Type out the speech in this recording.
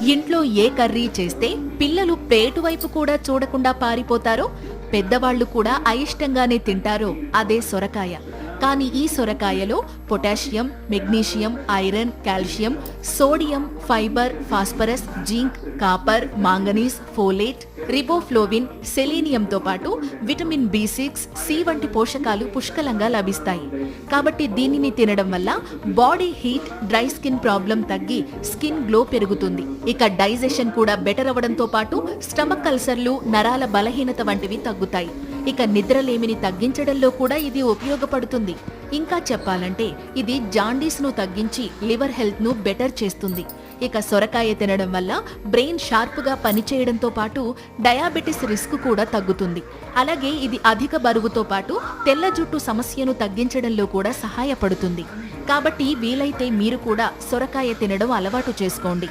ఇంట్లో ఏ కర్రీ చేస్తే పిల్లలు పేటు వైపు కూడా చూడకుండా పారిపోతారో, పెద్దవాళ్లు కూడా అయిష్టంగానే తింటారో అదే సొరకాయ. కానీ ఈ సొరకాయలో potassium, magnesium, iron, calcium, sodium, fibre, phosphorus, zinc, copper, manganese, folate, riboflavin, సెలీనియంతో పాటు విటమిన్ B6, C వంటి పోషకాలు పుష్కలంగా లభిస్తాయి. కాబట్టి దీనిని తినడం వల్ల body heat, dry skin problem తగ్గి స్కిన్ గ్లో పెరుగుతుంది. ఇక డైజెషన్ కూడా బెటర్ అవ్వడంతో పాటు స్టమక్ అల్సర్లు, నరాల బలహీనత వంటివి తగ్గుతాయి. ఇక నిద్రలేమిని తగ్గించడంలో కూడా ఇది ఉపయోగపడుతుంది. ఇంకా చెప్పాలంటే ఇది జాండీస్ ను తగ్గించి లివర్ హెల్త్ ను బెటర్ చేస్తుంది. ఇక సొరకాయ తినడం వల్ల బ్రెయిన్ షార్ప్గా పనిచేయడంతో పాటు డయాబెటిస్ రిస్క్ కూడా తగ్గుతుంది. అలాగే ఇది అధిక బరువుతో పాటు తెల్ల జుట్టు సమస్యను తగ్గించడంలో కూడా సహాయపడుతుంది. కాబట్టి వీలైతే మీరు కూడా సొరకాయ తినడం అలవాటు చేసుకోండి.